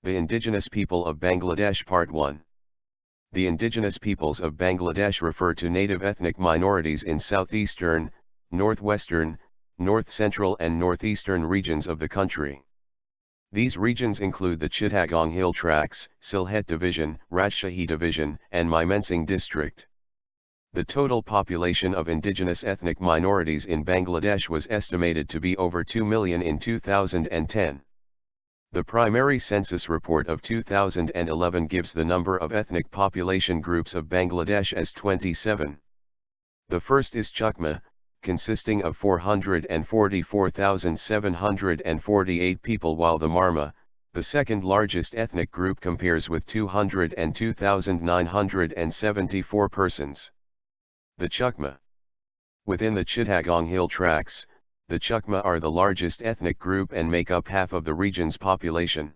The Indigenous People of Bangladesh Part 1. The indigenous peoples of Bangladesh refer to native ethnic minorities in southeastern, northwestern, north-central and northeastern regions of the country. These regions include the Chittagong Hill Tracts, Sylhet Division, Rajshahi Division, and Mymensingh District. The total population of indigenous ethnic minorities in Bangladesh was estimated to be over 2 million in 2010. The primary census report of 2011 gives the number of ethnic population groups of Bangladesh as 27. The first is Chukma, consisting of 444,748 people, while the Marma, the second largest ethnic group, compares with 202,974 persons. The Chukma. Within the Chittagong Hill Tracts, the Chukma are the largest ethnic group and make up half of the region's population.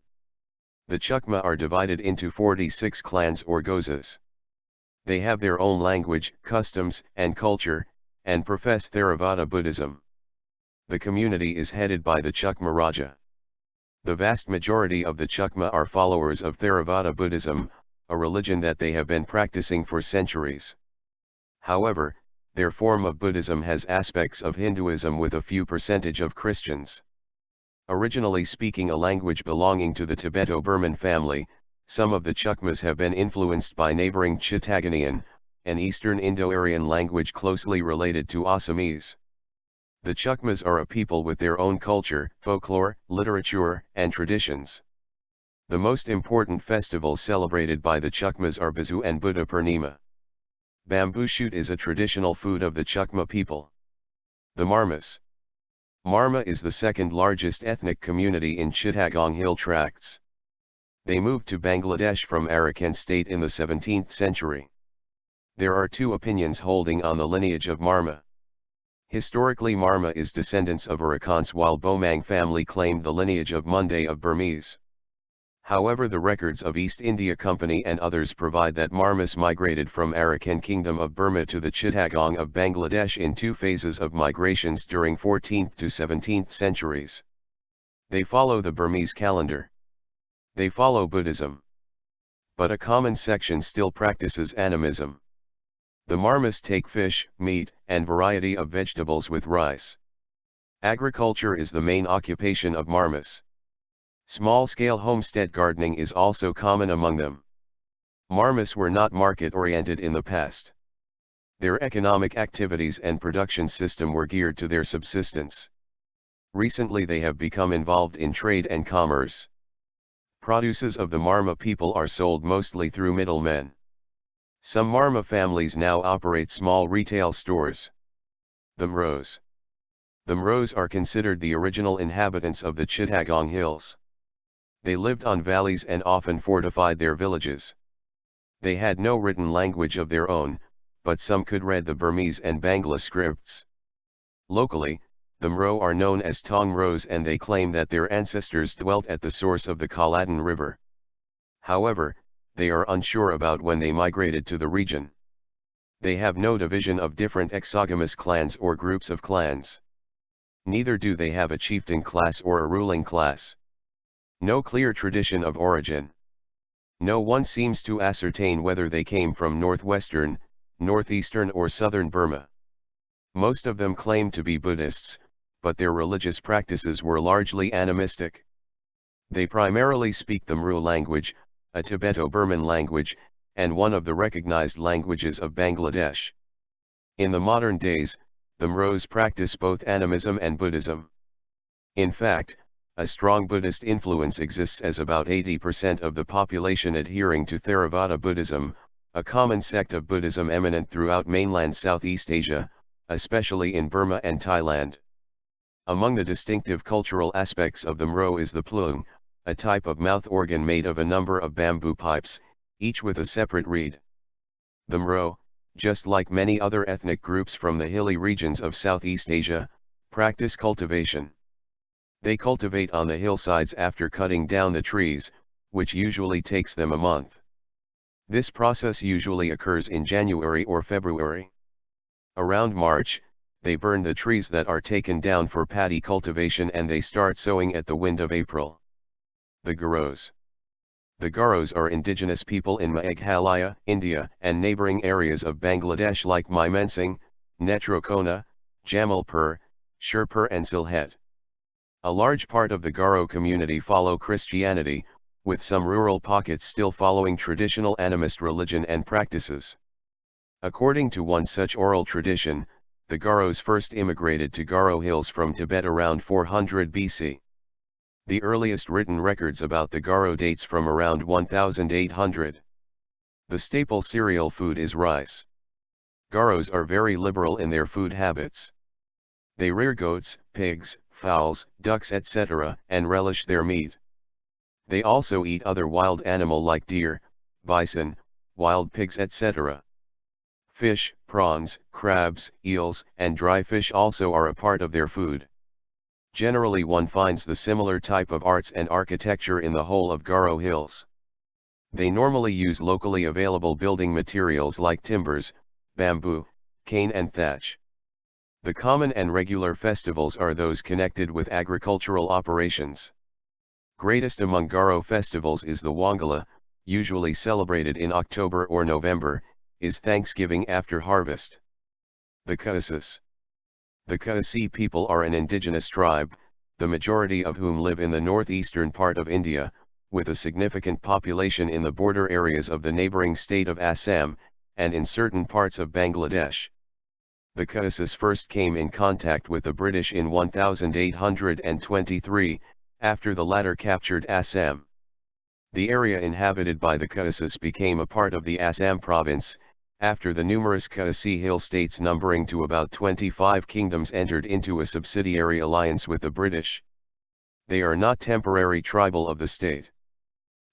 The Chukma are divided into 46 clans or gozas. They have their own language, customs, and culture, and profess Theravada Buddhism. The community is headed by the Chukma Raja. The vast majority of the Chukma are followers of Theravada Buddhism, a religion that they have been practicing for centuries. However, their form of Buddhism has aspects of Hinduism with a few percentage of Christians. Originally speaking a language belonging to the Tibeto-Burman family, some of the Chukmas have been influenced by neighboring Chittagonian, an Eastern Indo-Aryan language closely related to Assamese. The Chukmas are a people with their own culture, folklore, literature, and traditions. The most important festivals celebrated by the Chukmas are Bizu and Buddha Purnima. Bamboo shoot is a traditional food of the Chukma people. The Marmas. Marma is the second largest ethnic community in Chittagong Hill Tracts. They moved to Bangladesh from Arakan state in the 17th century. There are two opinions holding on the lineage of Marma. Historically, Marma is descendants of Arakans, while Bomang family claimed the lineage of Munday of Burmese. However, the records of East India Company and others provide that Marmas migrated from Arakan Kingdom of Burma to the Chittagong of Bangladesh in two phases of migrations during 14th to 17th centuries. They follow the Burmese calendar. They follow Buddhism. But a common section still practices animism. The Marmas take fish, meat, and variety of vegetables with rice. Agriculture is the main occupation of Marmas. Small-scale homestead gardening is also common among them. Marmas were not market-oriented in the past. Their economic activities and production system were geared to their subsistence. Recently they have become involved in trade and commerce. Produces of the Marma people are sold mostly through middlemen. Some Marma families now operate small retail stores. The Mros. The Mros are considered the original inhabitants of the Chittagong Hills. They lived on valleys and often fortified their villages. They had no written language of their own, but some could read the Burmese and Bangla scripts. Locally, the Mro are known as Tong Mros, and they claim that their ancestors dwelt at the source of the Kaladan River. However, they are unsure about when they migrated to the region. They have no division of different exogamous clans or groups of clans. Neither do they have a chieftain class or a ruling class. No clear tradition of origin. No one seems to ascertain whether they came from northwestern, northeastern or southern Burma. Most of them claim to be Buddhists, but their religious practices were largely animistic. They primarily speak the Mru language, a Tibeto-Burman language, and one of the recognized languages of Bangladesh. In the modern days, the Mros practice both animism and Buddhism. In fact, a strong Buddhist influence exists, as about 80% of the population adhering to Theravada Buddhism, a common sect of Buddhism eminent throughout mainland Southeast Asia, especially in Burma and Thailand. Among the distinctive cultural aspects of the Mro is the plung, a type of mouth organ made of a number of bamboo pipes, each with a separate reed. The Mro, just like many other ethnic groups from the hilly regions of Southeast Asia, practice cultivation. They cultivate on the hillsides after cutting down the trees, which usually takes them a month. This process usually occurs in January or February. Around March, they burn the trees that are taken down for paddy cultivation, and they start sowing at the wind of April. The Garos. The Garos are indigenous people in Meghalaya, India, and neighboring areas of Bangladesh like Mymensingh, Netrokona, Jamalpur, Sherpur and Sylhet. A large part of the Garo community follow Christianity, with some rural pockets still following traditional animist religion and practices. According to one such oral tradition, the Garos first immigrated to Garo Hills from Tibet around 400 BC. The earliest written records about the Garo dates from around 1800. The staple cereal food is rice. Garos are very liberal in their food habits. They rear goats, pigs, fowls, ducks etc. and relish their meat. They also eat other wild animal like deer, bison, wild pigs etc. Fish, prawns, crabs, eels, and dry fish also are a part of their food. Generally one finds the similar type of arts and architecture in the whole of Garo Hills. They normally use locally available building materials like timbers, bamboo, cane and thatch. The common and regular festivals are those connected with agricultural operations. Greatest among Garo festivals is the Wangala, usually celebrated in October or November, is Thanksgiving after harvest. The Khasis. The Khasi people are an indigenous tribe, the majority of whom live in the northeastern part of India, with a significant population in the border areas of the neighbouring state of Assam, and in certain parts of Bangladesh. The Khasis first came in contact with the British in 1823, after the latter captured Assam. The area inhabited by the Khasis became a part of the Assam province, after the numerous Khasi hill states numbering to about 25 kingdoms entered into a subsidiary alliance with the British. They are not temporary tribal of the state.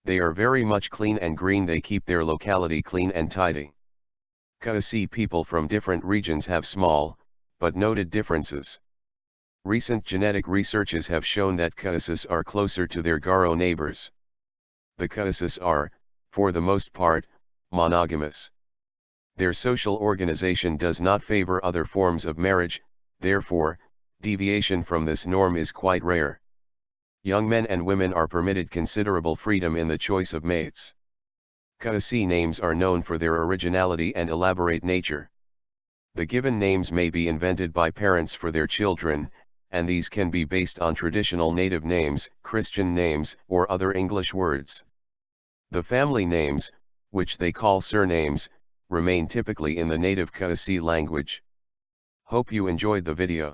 They are very much clean and green. They keep their locality clean and tidy. Khasi people from different regions have small, but noted differences. Recent genetic researches have shown that Khasis are closer to their Garo neighbors. The Khasis are, for the most part, monogamous. Their social organization does not favor other forms of marriage, therefore, deviation from this norm is quite rare. Young men and women are permitted considerable freedom in the choice of mates. Khasi names are known for their originality and elaborate nature. The given names may be invented by parents for their children, and these can be based on traditional native names, Christian names, or other English words. The family names, which they call surnames, remain typically in the native Khasi language. Hope you enjoyed the video.